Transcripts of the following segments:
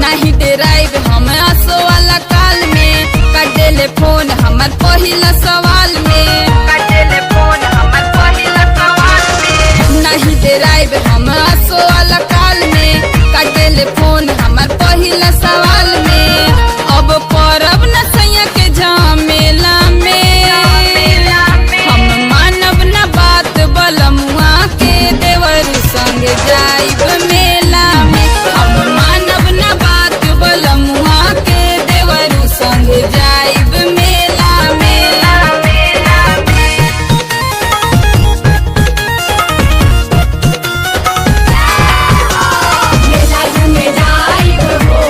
नहीं डेराइब हम आसो वाला काल में कटेले फोन हमार पहिला सवाल में नहीं डेराइब हम आसो वाला काल में कटेले फोन हमार पहिला सवाल में अब परब न सैया के झमेला में हम मानब न बात बलमुआ के देवर संग जाइब मेला में हम मानब न बात बलमुआ के देवर संग जाइब मेला मेला मेला मेला घूमे जाइब हो,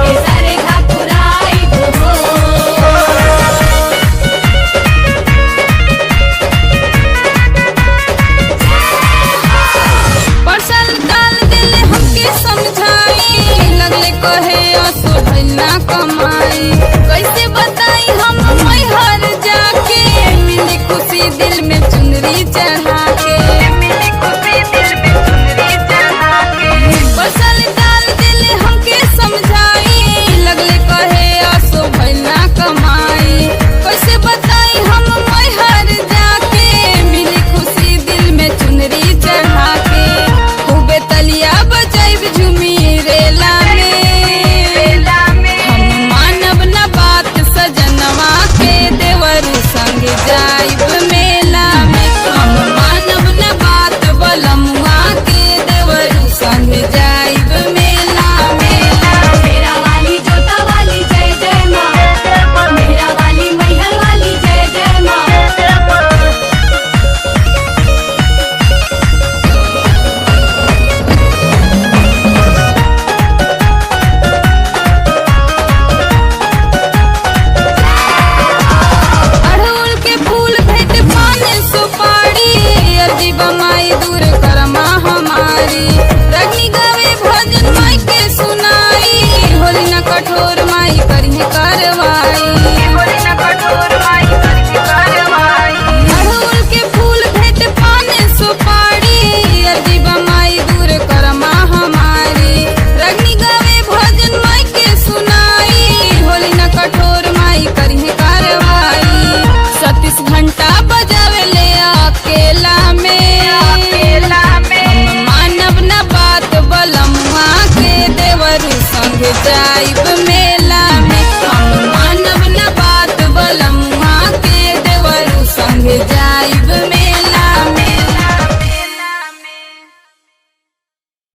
ये सारे घापुराइब हो। परसल डाल दिले हमके समझाई लगले कहे असो भइना कमाई कैसे बताई हम मैहर जाके मिली खुशी दिल में चुनरी चढ़ा के मिली खुशी दिल में चुनरी चढ़ा के परसल डाल दिले हमके समझाई लगले कहे असो भइना कमाई कैसे बताई हम मैहर जाके मिली खुशी दिल में चुनरी चढ़ा के खूबे तलिया बजाइब झूमी रेला में हम मानब न बात सजनवा के देवर संग जाइब मेला में हम मानब न बात बलमुआ के देवर संग जाइब मेला मेला मेरा वाली जोता वाली जय जय माँ, मेरा वाली मैहर वाली जय जय माँ। अड़हुल के फूल भेंट पान सुपारी अर्जी बमाई दूर करमा हमारी रगनी गावे भजन माई के सुनाई होली न कठोर माई करिए कार्रवाई अड़हुल के फूल भेंट पान सुपारी